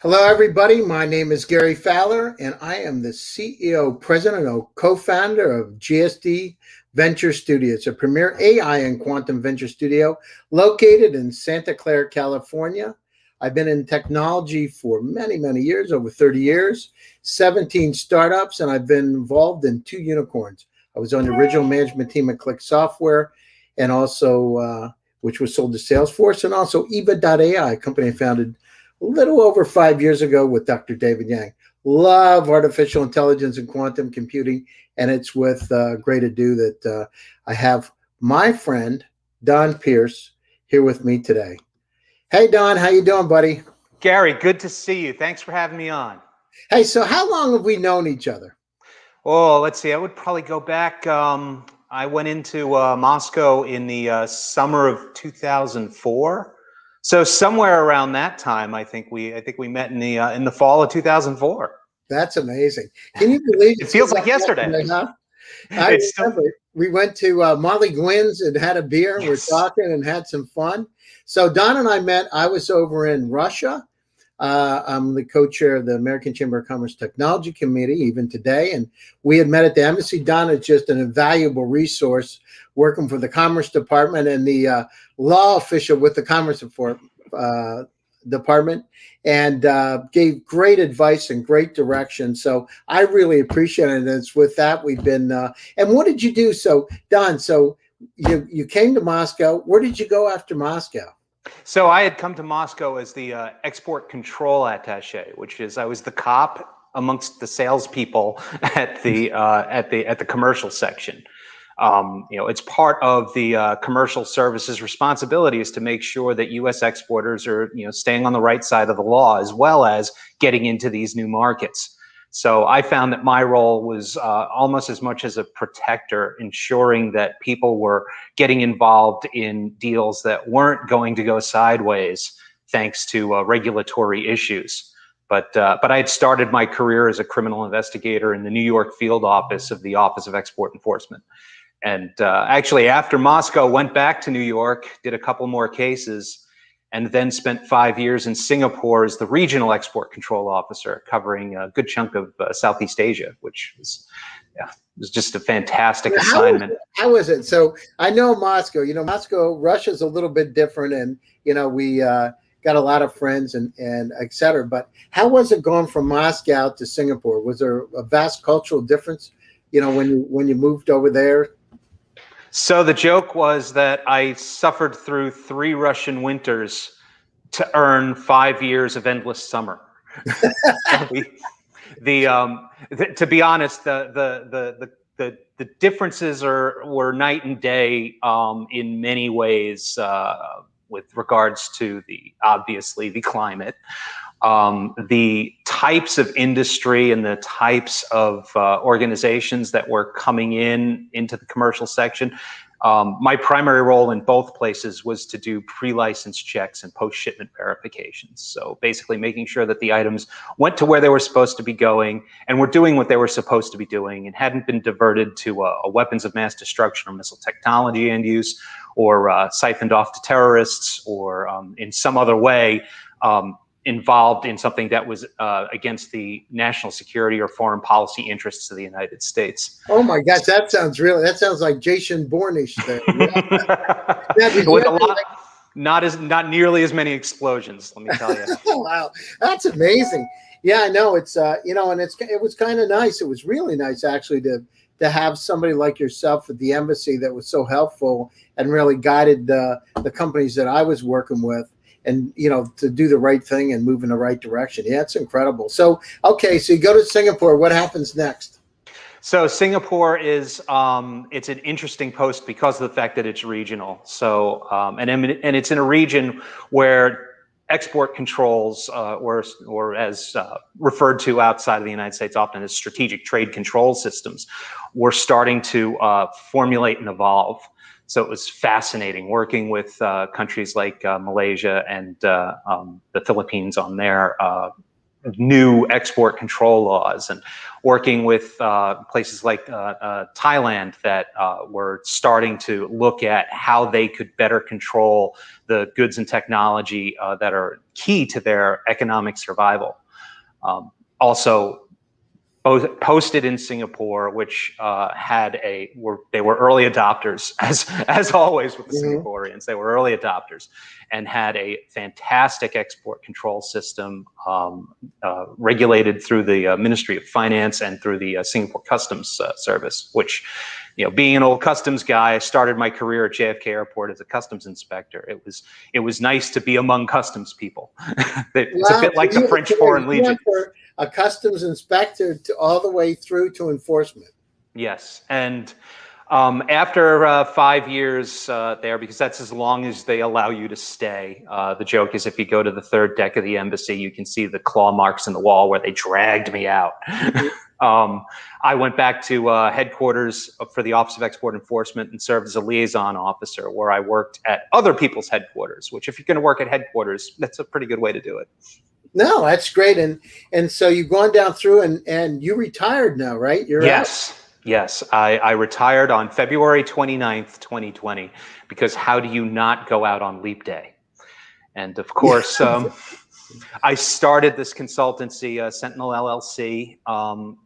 Hello, everybody. My name is Gary Fowler, and I am the CEO, president, and co-founder of GSD Venture Studios, a premier AI and quantum venture studio located in Santa Clara, California. I've been in technology for many, many years, over 30 years, 17 startups, and I've been involved in 2 unicorns. I was on the original management team at Click Software, and also which was sold to Salesforce, and also Eva.ai, a company I founded a little over 5 years ago with Dr. David Yang. Love artificial intelligence and quantum computing, and it's with great ado that I have my friend Don Pearce here with me today. Hey, Don, how you doing, buddy? Gary, good to see you. Thanks for having me on. Hey, so how long have we known each other? Oh, let's see. I would probably go back. I went into Moscow in the summer of 2004. So somewhere around that time, I think we met in the fall of 2004. That's amazing. Can you believe it feels like yesterday? Huh? I remember we went to Molly Gwynn's and had a beer. Yes. We're talking and had some fun. So Don and I met. I was over in Russia. I'm the co-chair of the American Chamber of Commerce Technology Committee even today. And we had met at the embassy. Don is just an invaluable resource working for the Commerce Department and the law official with the Commerce Department, and gave great advice and great direction. So I really appreciate it. And it's with that we've been, and what did you do? So Don, so you came to Moscow. Where did you go after Moscow? So I had come to Moscow as the export control attaché, which is I was the cop amongst the salespeople at the commercial section. It's part of the commercial services responsibilities to make sure that U.S. exporters are staying on the right side of the law as well as getting into these new markets. So I found that my role was almost as much as a protector, ensuring that people were getting involved in deals that weren't going to go sideways thanks to regulatory issues. But I had started my career as a criminal investigator in the New York field office of the Office of Export Enforcement. And actually, after Moscow, went back to New York, did a couple more cases, and then spent 5 years in Singapore as the regional export control officer, covering a good chunk of Southeast Asia, which was, was just a fantastic assignment. How was it? So I know Moscow. Moscow, Russia's a little bit different, and we got a lot of friends and et cetera. But how was it going from Moscow to Singapore? Was there a vast cultural difference? When you moved over there? So the joke was that I suffered through 3 Russian winters to earn 5 years of endless summer. To be honest, the differences were night and day in many ways with regards to obviously the climate. The types of industry and the types of organizations that were coming into the commercial section. My primary role in both places was to do pre-license checks and post-shipment verifications. So basically making sure that the items went to where they were supposed to be going and were doing what they were supposed to be doing and hadn't been diverted to a weapons of mass destruction or missile technology end use, or siphoned off to terrorists, or in some other way involved in something that was against the national security or foreign policy interests of the United States. Oh my gosh, that sounds like Jason Bourne-ish there. With not nearly as many explosions, let me tell you. Wow, that's amazing. Yeah, I know. It's and it was kind of nice. It was really nice actually to have somebody like yourself at the embassy that was so helpful and really guided the companies that I was working with. And, to do the right thing and move in the right direction. Yeah, it's incredible. So, okay, so you go to Singapore. What happens next? So Singapore is, it's an interesting post because of the fact that it's regional. So, and it's in a region where export controls, or as referred to outside of the United States often as strategic trade control systems, were starting to formulate and evolve. So it was fascinating working with countries like Malaysia and the Philippines on their new export control laws, and working with places like Thailand that were starting to look at how they could better control the goods and technology that are key to their economic survival. Also, posted in Singapore, which they were early adopters, as always with the Singaporeans. They were early adopters and had a fantastic export control system regulated through the Ministry of Finance and through the Singapore Customs Service, which, being an old customs guy, I started my career at JFK Airport as a customs inspector. It was nice to be among customs people. It's a bit like the French Foreign Legion. A customs inspector all the way through to enforcement. Yes, and after 5 years there, because that's as long as they allow you to stay. The joke is, if you go to the third deck of the embassy, you can see the claw marks in the wall where they dragged me out. I went back to headquarters for the Office of Export Enforcement and served as a liaison officer, where I worked at other people's headquarters, which, if you're going to work at headquarters, that's a pretty good way to do it. No, that's great. And so you've gone down through and you retired now, right? Yes. I retired on February 29th, 2020, because how do you not go out on leap day? And of course, I started this consultancy, Sentinel LLC, on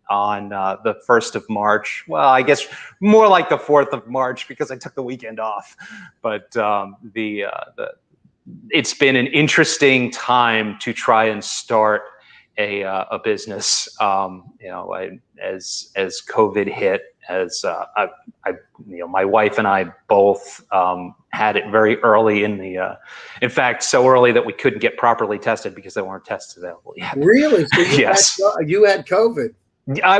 the 1st of March. Well, I guess more like the 4th of March, because I took the weekend off. But it's been an interesting time to try and start a business. As COVID hit, my wife and I both had it very early in fact, so early that we couldn't get properly tested because there weren't tests available yet. Really? So yes. You had COVID.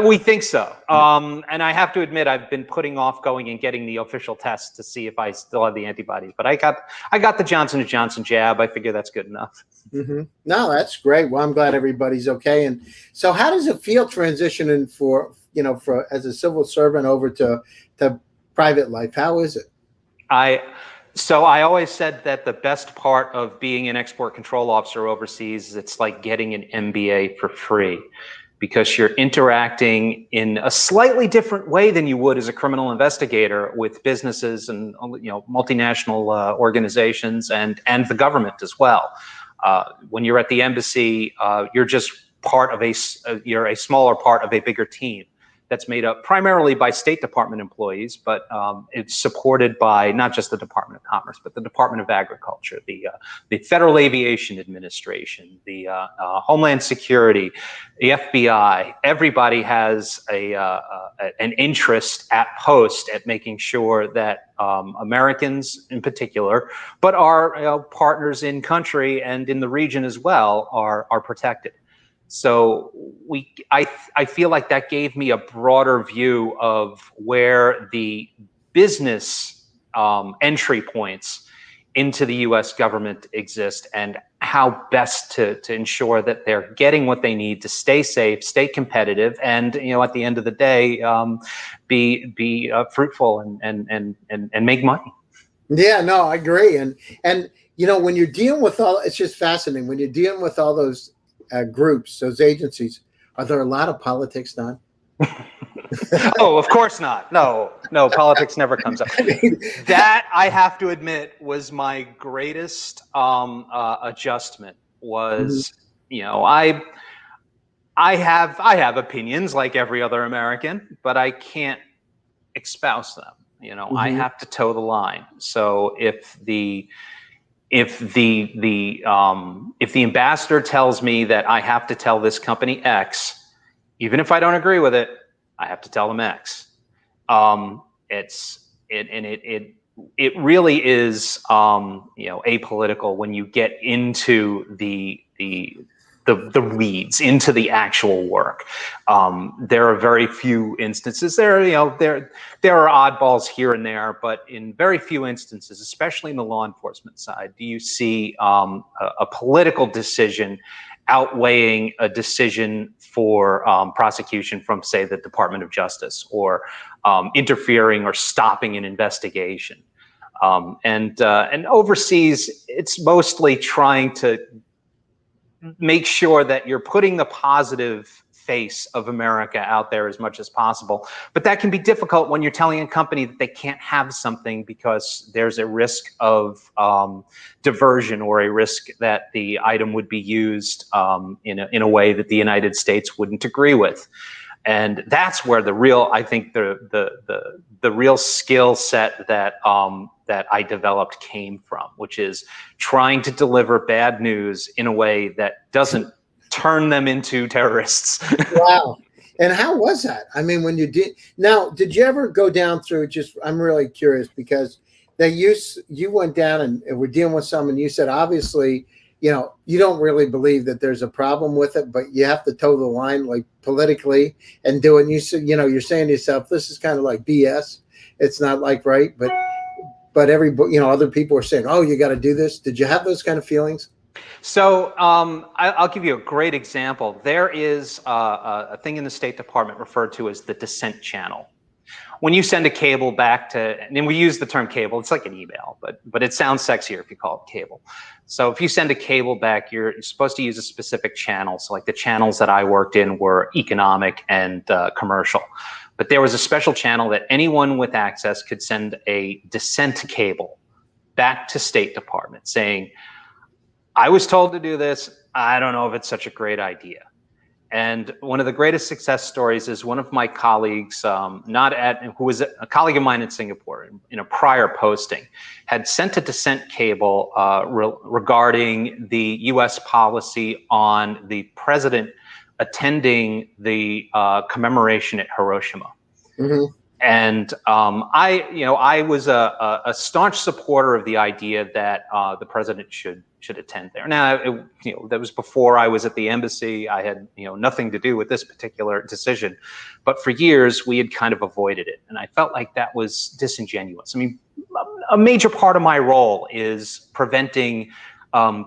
We think so. And I have to admit, I've been putting off going and getting the official test to see if I still have the antibodies. But I got the Johnson & Johnson jab. I figure that's good enough. Mm-hmm. No, that's great. Well, I'm glad everybody's okay. And so, how does it feel transitioning as a civil servant over to private life? How is it? So I always said that the best part of being an export control officer overseas is it's like getting an MBA for free, because you're interacting in a slightly different way than you would as a criminal investigator with businesses and multinational organizations and the government as well. When you're at the embassy, you're just you're a smaller part of a bigger team that's made up primarily by State Department employees, but it's supported by not just the Department of Commerce, but the Department of Agriculture, the Federal Aviation Administration, the Homeland Security, the FBI. Everybody has an interest at post at making sure that Americans in particular, but our partners in country and in the region as well, are protected. So I feel like that gave me a broader view of where the business entry points into the U.S. government exist, and how best to ensure that they're getting what they need to stay safe, stay competitive, and at the end of the day, be fruitful and make money. Yeah, no, I agree. And when you're dealing with it's just fascinating when you're dealing with all those groups, those agencies. Are there a lot of politics done? Oh, of course not. No, politics never comes up. That, I have to admit, was my greatest adjustment. Was I have opinions like every other American, but I can't espouse them. I have to toe the line. So if the ambassador tells me that I have to tell this company X, even if I don't agree with it, I have to tell them X. It really is apolitical when you get into the weeds, into the actual work. There are very few instances. There are oddballs here and there, but in very few instances, especially in the law enforcement side, do you see a political decision outweighing a decision for prosecution from, say, the Department of Justice, or interfering or stopping an investigation. And overseas, it's mostly trying to make sure that you're putting the positive face of America out there as much as possible. But that can be difficult when you're telling a company that they can't have something because there's a risk of diversion, or a risk that the item would be used in a way that the United States wouldn't agree with. And that's where the real, I think, the real skill set that that I developed came from, which is trying to deliver bad news in a way that doesn't turn them into terrorists. Wow. And how was that? I mean, when you did, now, did you ever go down through, just, I'm really curious, because you went down and were dealing with someone, you said, obviously, you know, you don't really believe that there's a problem with it, but you have to toe the line, like, politically, and do it. And you said, you know, you're saying to yourself, this is kind of like BS. It's not like right, but you know, other people are saying, oh, you got to do this. Did you have those kind of feelings? So I'll give you a great example. There is a thing in the State Department referred to as the dissent channel. When you send a cable back to, and we use the term cable, it's like an email, but it sounds sexier if you call it cable. So if you send a cable back, you're supposed to use a specific channel. So like the channels that I worked in were economic and commercial. But there was a special channel that anyone with access could send a dissent cable back to State Department saying, I was told to do this. I don't know if it's such a great idea. And one of the greatest success stories is one of my colleagues, who was a colleague of mine in Singapore, in a prior posting, had sent a dissent cable regarding the U.S. policy on the president attending the commemoration at Hiroshima. Mm-hmm. And I was a staunch supporter of the idea that the president should attend there. Now, that was before I was at the embassy. I had nothing to do with this particular decision, but for years we had kind of avoided it, and I felt like that was disingenuous. I mean, a major part of my role is preventing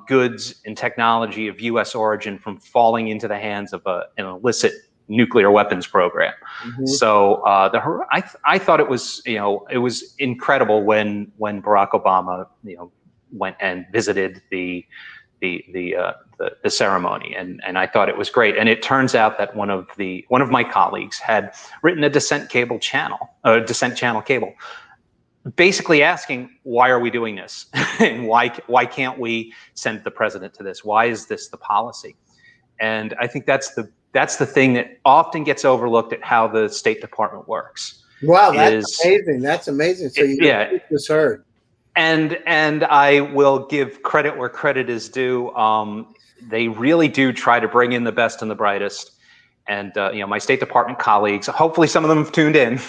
goods and technology of U.S. origin from falling into the hands of an illicit nuclear weapons program. Mm-hmm. So I thought it was incredible when Barack Obama went and visited the ceremony, and I thought it was great. And it turns out that one of my colleagues had written a dissent channel cable, basically asking, why are we doing this? And why can't we send the president to this? Why is this the policy? And I think that's the thing that often gets overlooked at how the State Department works. Wow, that's amazing. That's amazing. So you just heard. And I will give credit where credit is due. They really do try to bring in the best and the brightest. And my State Department colleagues, hopefully some of them have tuned in.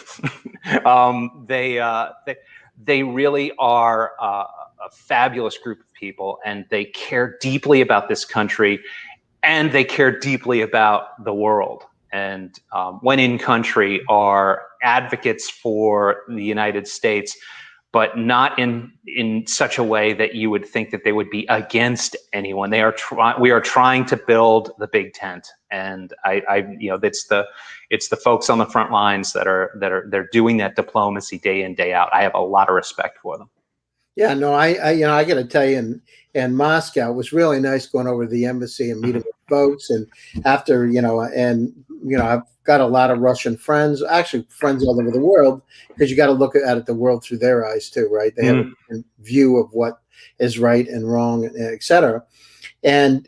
They really are a fabulous group of people, and they care deeply about this country, and they care deeply about the world. And when in country, are advocates for the United States, but not in such a way that you would think that they would be against anyone. We are trying to build the big tent, and it's the folks on the front lines that are doing that diplomacy day in, day out. I have a lot of respect for them. Yeah, no, I got to tell you, in Moscow, it was really nice going over to the embassy and meeting with folks. And after, I've got a lot of Russian friends, actually friends all over the world, because you got to look at the world through their eyes too, right? They have a view of what is right and wrong, et cetera. And,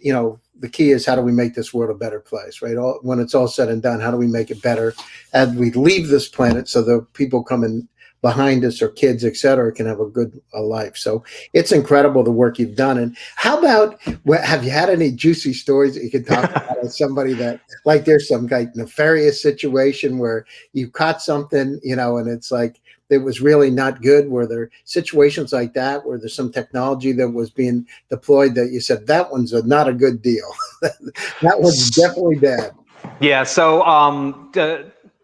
the key is, how do we make this world a better place, right? When it's all said and done, how do we make it better as we leave this planet, so the people coming behind us, or kids, et cetera, can have a good life. So it's incredible, the work you've done. And how about, have you had any juicy stories that you can talk about as somebody that, like, there's some like nefarious situation where you caught something, and it's like, it was really not good? Were there situations like that where there's some technology that was being deployed that you said, that one's not a good deal? That one's definitely bad. Yeah. So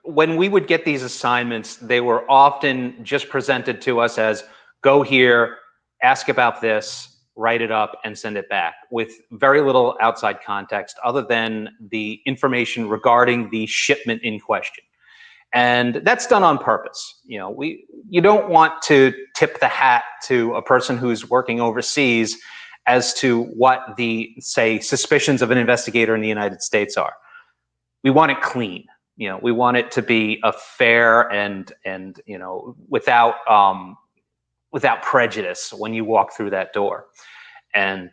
when we would get these assignments, they were often just presented to us as, go here, ask about this, write it up, and send it back, with very little outside context other than the information regarding the shipment in question. And that's done on purpose. You don't want to tip the hat to a person who's working overseas as to what the, say, suspicions of an investigator in the United States are. We want it clean. We want it to be a fair and without prejudice when you walk through that door. And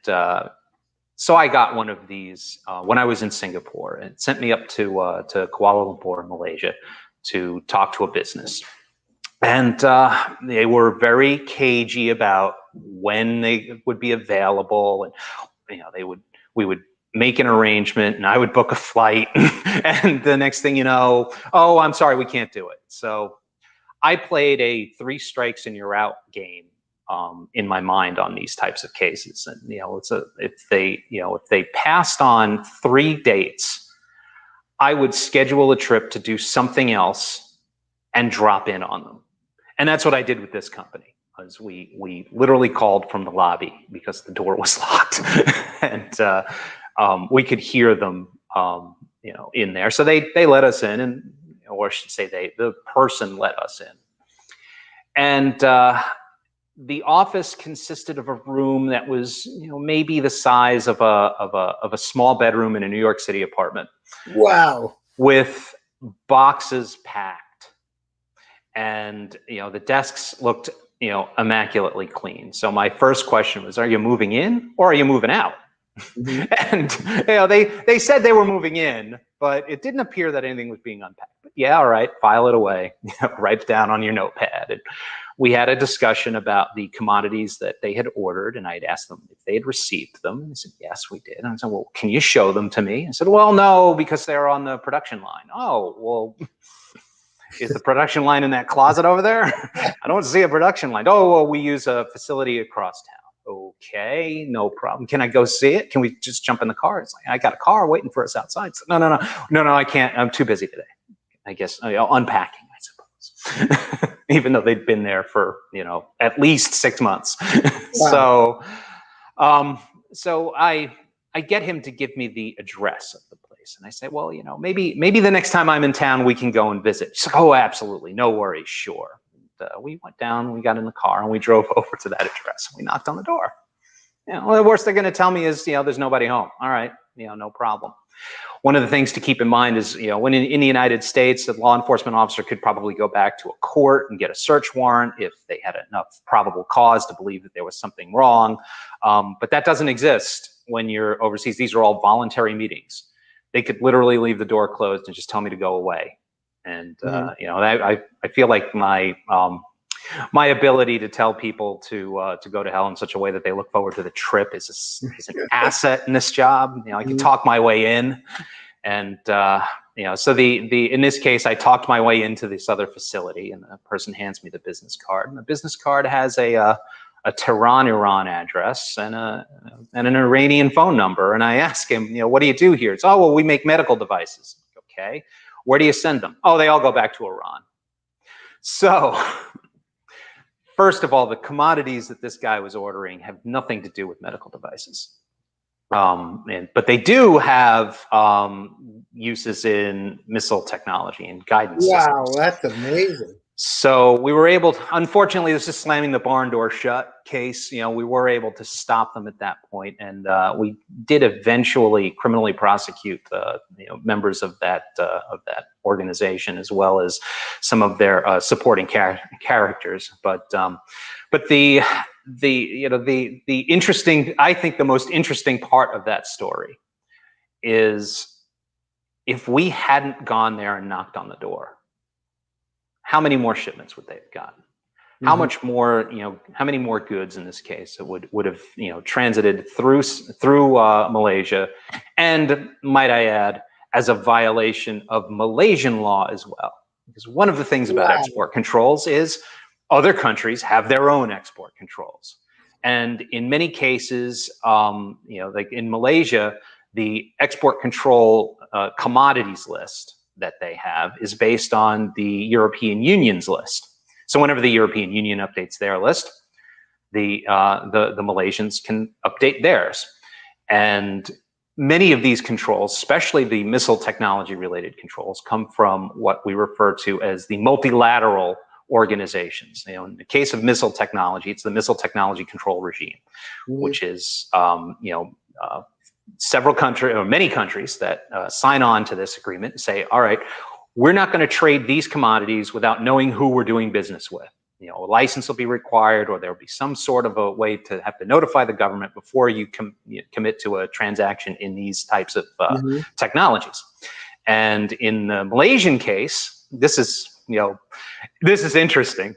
so I got one of these when I was in Singapore, and it sent me up to Kuala Lumpur in Malaysia to talk to a business. And they were very cagey about when they would be available, and we would make an arrangement, and I would book a flight, and the next thing you know, oh, I'm sorry, we can't do it. So I played a 3 strikes and you're out game in my mind on these types of cases, and if they passed on 3 dates, I would schedule a trip to do something else and drop in on them. And that's what I did with this company. Was we literally called from the lobby because the door was locked, and we could hear them, in there. So they let us in, and or I should say the person let us in, and the office consisted of a room that was maybe the size of a small bedroom in a New York City apartment. Wow. With boxes packed, and the desks looked immaculately clean. So my first question was, are you moving in or are you moving out? Mm-hmm. And they said they were moving in, but it didn't appear that anything was being unpacked. But yeah, all right, file it away, write it down on your notepad. And we had a discussion about the commodities that they had ordered, and I'd asked them if they had received them, and they said yes, we did. And I said, well, can you show them to me? I said, well, no, because they're on the production line. Oh, well. Is the production line in that closet over there? I don't see a production line. Oh, well, we use a facility across town. Okay, no problem. Can I go see it? Can we just jump in the car? It's like, I got a car waiting for us outside. So, no, I can't. I'm too busy today. I guess unpacking, I suppose. Even though they'd been there for at least 6 months. Wow. So I get him to give me the address of the place. And I say, well, maybe the next time I'm in town, we can go and visit. She's like, oh, absolutely. No worries. Sure. And, we went down, we got in the car, and we drove over to that address. We knocked on the door. Well, the worst they're going to tell me is, there's nobody home. All right. No problem. One of the things to keep in mind is, when in the United States, a law enforcement officer could probably go back to a court and get a search warrant if they had enough probable cause to believe that there was something wrong. But that doesn't exist when you're overseas. These are all voluntary meetings. They could literally leave the door closed and just tell me to go away. And, I feel like my ability to tell people to go to hell in such a way that they look forward to the trip is an asset in this job. I can talk my way in, and so in this case, I talked my way into this other facility, and the person hands me the business card, and the business card has a Tehran, Iran address and an Iranian phone number. And I ask him, what do you do here? It's, oh, well, we make medical devices. Okay. Where do you send them? Oh, they all go back to Iran. So first of all, the commodities that this guy was ordering have nothing to do with medical devices. But they do have uses in missile technology and guidance systems. That's amazing. So we were able to, unfortunately, this is slamming the barn door shut case. We were able to stop them at that point, and we did eventually criminally prosecute members of that organization, as well as some of their supporting characters. But the interesting, I think the most interesting part of that story is if we hadn't gone there and knocked on the door, how many more shipments would they have gotten? How much more, how many more goods in this case would have, transited through Malaysia, and might I add, as a violation of Malaysian law as well? Because one of the things about export controls is other countries have their own export controls, and in many cases, like in Malaysia, the export control commodities list that they have is based on the European Union's list. So whenever the European Union updates their list, the Malaysians can update theirs. And many of these controls, especially the missile technology related controls, come from what we refer to as the multilateral organizations. In the case of missile technology, it's the Missile Technology Control Regime, which is several countries or many countries that sign on to this agreement and say, all right, we're not going to trade these commodities without knowing who we're doing business with. A license will be required, or there'll be some sort of a way to have to notify the government before you commit to a transaction in these types of technologies. And in the Malaysian case, this is interesting.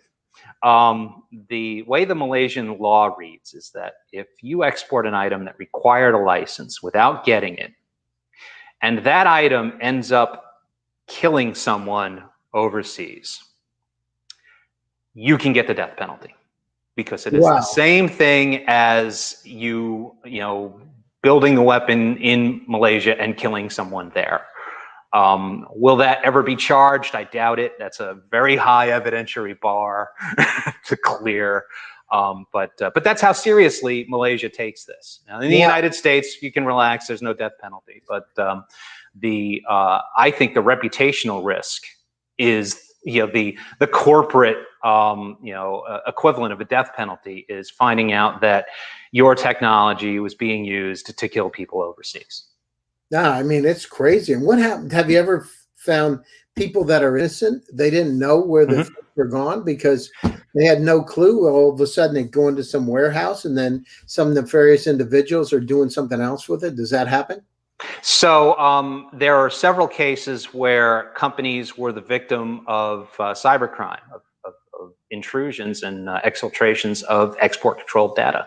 The way the Malaysian law reads is that if you export an item that required a license without getting it, and that item ends up killing someone overseas, you can get the death penalty, because it is the same thing as you building a weapon in Malaysia and killing someone there. Will that ever be charged? I doubt it. That's a very high evidentiary bar to clear. But that's how seriously Malaysia takes this. Now, in the United States, you can relax. There's no death penalty. But I think the reputational risk is the corporate equivalent of a death penalty is finding out that your technology was being used to kill people overseas. No, I mean, it's crazy. And what happened? Have you ever found people that are innocent? They didn't know where the things were gone because they had no clue. All of a sudden they go into some warehouse and then some nefarious individuals are doing something else with it. Does that happen? So there are several cases where companies were the victim of cybercrime, of intrusions and exfiltrations of export controlled data.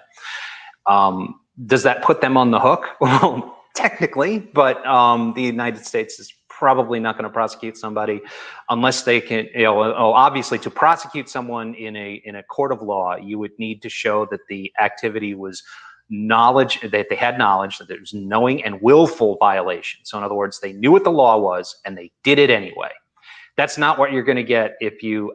Does that put them on the hook? Well, technically, but the United States is probably not going to prosecute somebody unless they can, obviously to prosecute someone in a court of law, you would need to show that the activity was knowledge, that they had knowledge, that there was knowing and willful violation. So in other words, they knew what the law was and they did it anyway. That's not what you're going to get if you've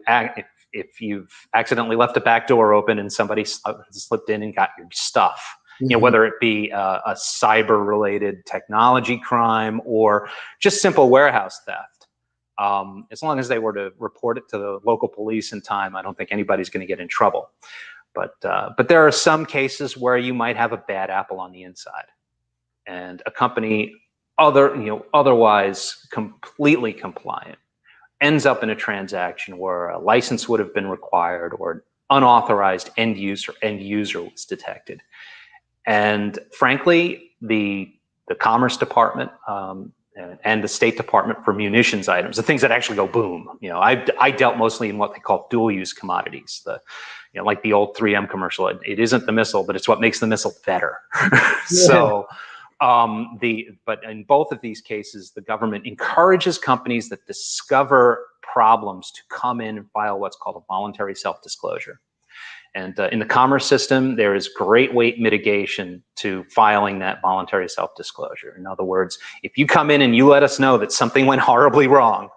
accidentally left a back door open and somebody slipped in and got your stuff. Whether it be a cyber-related technology crime or just simple warehouse theft. As long as they were to report it to the local police in time, I don't think anybody's going to get in trouble. But there are some cases where you might have a bad apple on the inside, and a company otherwise completely compliant ends up in a transaction where a license would have been required or unauthorized end user was detected. And frankly, the Commerce Department and the State Department for munitions items, the things that actually go boom. I dealt mostly in what they call dual-use commodities, like the old 3M commercial. It isn't the missile, but it's what makes the missile better. So, but in both of these cases, the government encourages companies that discover problems to come in and file what's called a voluntary self-disclosure. And in the commerce system, there is great weight mitigation to filing that voluntary self-disclosure. In other words, if you come in and you let us know that something went horribly wrong,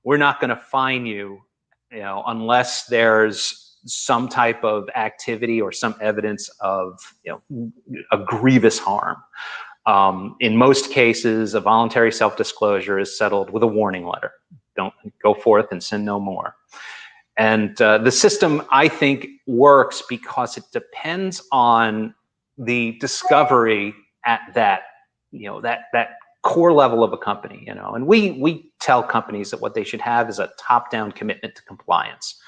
we're not going to fine you, unless there's some type of activity or some evidence of a grievous harm. In most cases, a voluntary self-disclosure is settled with a warning letter. Don't go forth and sin no more. And the system, I think, works because it depends on the discovery at that core level of a company, And we tell companies that what they should have is a top-down commitment to compliance,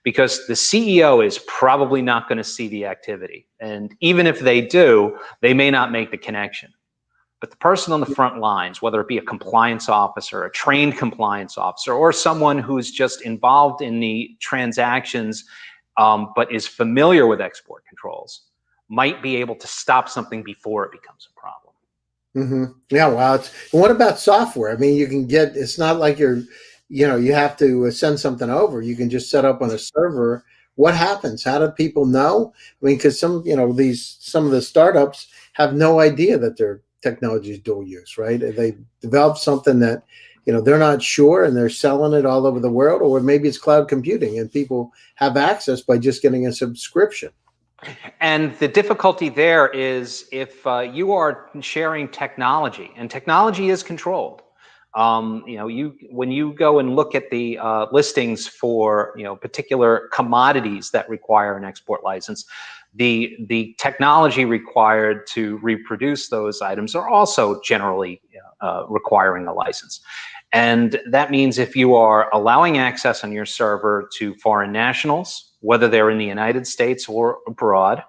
because the CEO is probably not going to see the activity, and even if they do, they may not make the connection. But the person on the front lines, whether it be a compliance officer, a trained compliance officer, or someone who's just involved in the transactions, but is familiar with export controls, might be able to stop something before it becomes a problem. Yeah, wow. And what about software? I mean, you can get, it's not like you have to send something over. You can just set up on a server. What happens? How do people know? I mean, because some of the startups have no idea that their technology is dual use, right? They develop something that, they're not sure, and they're selling it all over the world, or maybe it's cloud computing and people have access by just getting a subscription. And the difficulty there is if you are sharing technology, and technology is controlled, When you go and look at the listings for particular commodities that require an export license, the technology required to reproduce those items are also generally requiring a license. And that means if you are allowing access on your server to foreign nationals, whether they're in the United States or abroad,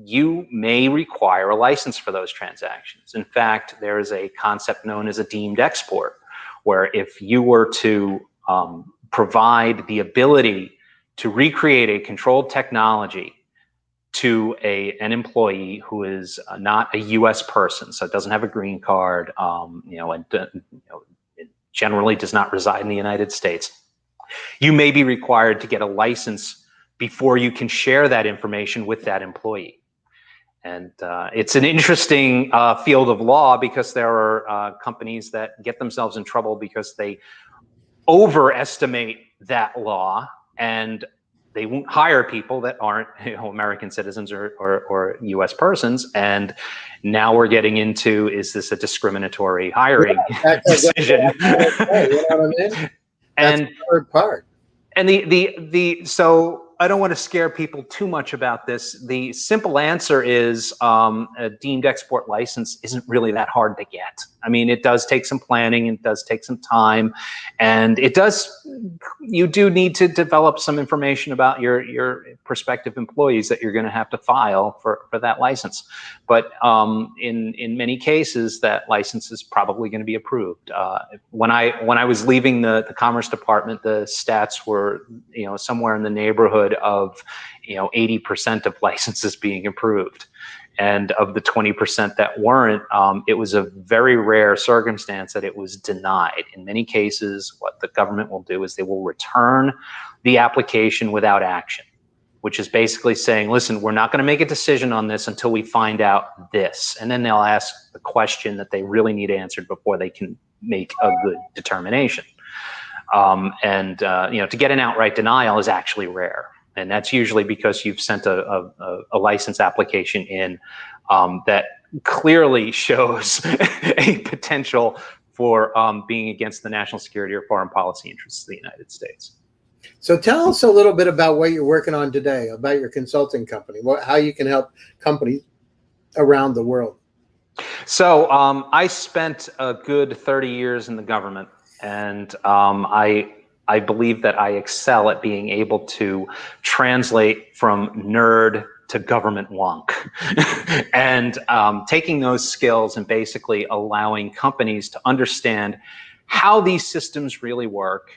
you may require a license for those transactions. In fact, there is a concept known as a deemed export, where if you were to provide the ability to recreate a controlled technology to an employee who is not a U.S. person, so it doesn't have a green card, it generally does not reside in the United States, you may be required to get a license before you can share that information with that employee. And it's an interesting field of law, because there are companies that get themselves in trouble because they overestimate that law, and they won't hire people that aren't American citizens or U.S. persons. And now we're getting into, is this a discriminatory hiring decision? You know what I mean? That's the third part. And so I don't want to scare people too much about this. The simple answer is a deemed export license isn't really that hard to get. I mean, it does take some planning, it does take some time, and you do need to develop some information about your prospective employees that you're going to have to file for that license. But in many cases, that license is probably going to be approved. When I was leaving the Commerce Department, the stats were somewhere in the neighborhood of 80% of licenses being approved. And of the 20% that weren't, it was a very rare circumstance that it was denied. In many cases, what the government will do is they will return the application without action, which is basically saying, listen, we're not going to make a decision on this until we find out this. And then they'll ask the question that they really need answered before they can make a good determination. To get an outright denial is actually rare. And that's usually because you've sent a license application in that clearly shows a potential for being against the national security or foreign policy interests of the United States. So tell us a little bit about what you're working on today, about your consulting company, how you can help companies around the world. So I spent a good 30 years in the government, and I believe that I excel at being able to translate from nerd to government wonk, and taking those skills and basically allowing companies to understand how these systems really work,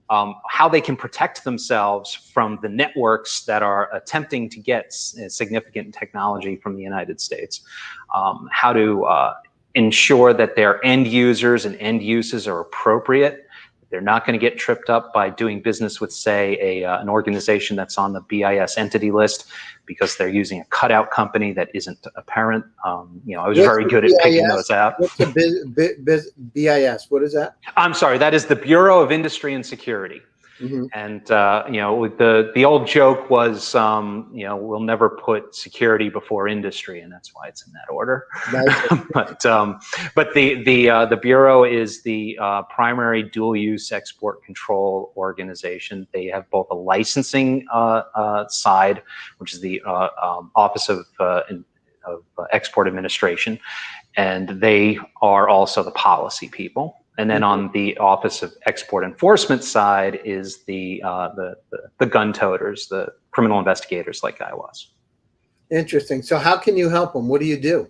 how they can protect themselves from the networks that are attempting to get significant technology from the United States, how to ensure that their end users and end uses are appropriate. They're not going to get tripped up by doing business with, say, an organization that's on the BIS entity list because they're using a cutout company that isn't apparent. I was very good at picking those out. What's the BIS? What is that? I'm sorry, that is the Bureau of Industry and Security. Mm-hmm. And the old joke was, we'll never put security before industry, and that's why it's in that order. But the Bureau is the primary dual-use export control organization. They have both a licensing side, which is the Office of Export Administration, and they are also the policy people. And then on the Office of Export Enforcement side is the gun toters, the criminal investigators like I was. Interesting. So how can you help them? What do you do?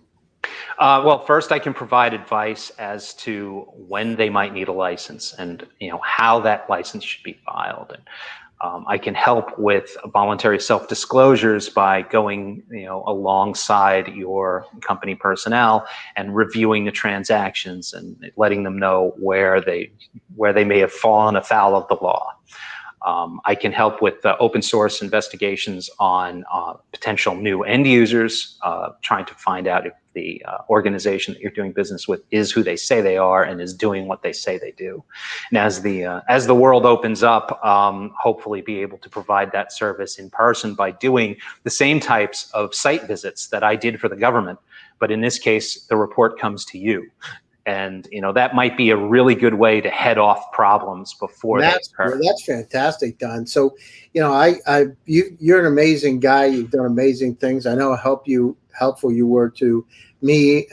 Well, first I can provide advice as to when they might need a license and how that license should be filed. And I can help with voluntary self-disclosures by going, alongside your company personnel and reviewing the transactions and letting them know where they may have fallen afoul of the law. I can help with open source investigations on potential new end users, trying to find out if the organization that you're doing business with is who they say they are and is doing what they say they do. And as the world opens up, hopefully be able to provide that service in person by doing the same types of site visits that I did for the government. But in this case, the report comes to you. And that might be a really good way to head off problems before they occur. That's fantastic, Don. So, you're an amazing guy. You've done amazing things. I know how helpful you were to me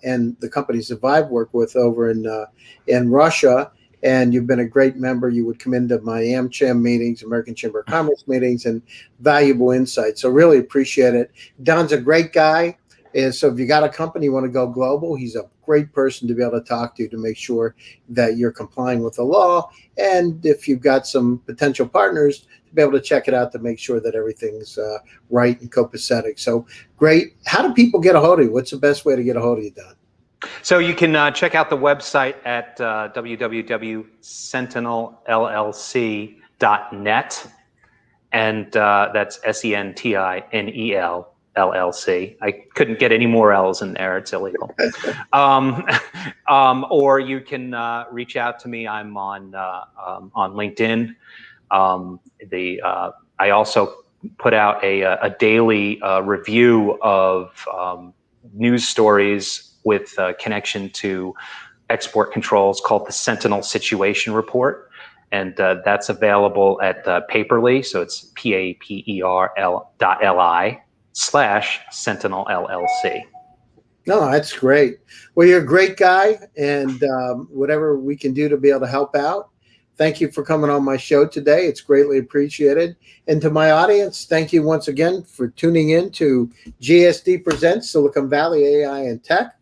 and the companies that I've worked with over in Russia. And you've been a great member. You would come into my AmCham meetings, American Chamber of Commerce meetings, and valuable insights. So really appreciate it. Don's a great guy. And so if you got a company you want to go global, he's a great person to be able to talk to make sure that you're complying with the law. And if you've got some potential partners, to be able to check it out to make sure that everything's right and copacetic. So great. How do people get a hold of you? What's the best way to get a hold of you, Don? So you can check out the website at www.sentinelllc.net, and that's SENTINEL LLC. I couldn't get any more L's in there; it's illegal. Or you can reach out to me. I'm on LinkedIn. I also put out a daily review of news stories with connection to export controls called the Sentinel Situation Report. And that's available at Paperly. So it's paperl.li/Sentinel LLC. No, that's great. Well, you're a great guy, and whatever we can do to be able to help out. Thank you for coming on my show today. It's greatly appreciated. And to my audience, thank you once again for tuning in to GSD Presents Silicon Valley AI and Tech.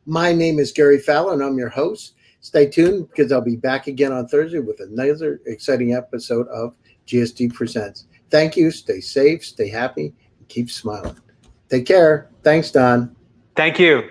My name is Gary Fowler, and I'm your host. Stay tuned because I'll be back again on Thursday with another exciting episode of GSD Presents. Thank you. Stay safe, stay happy, and keep smiling. Take care. Thanks, Don. Thank you.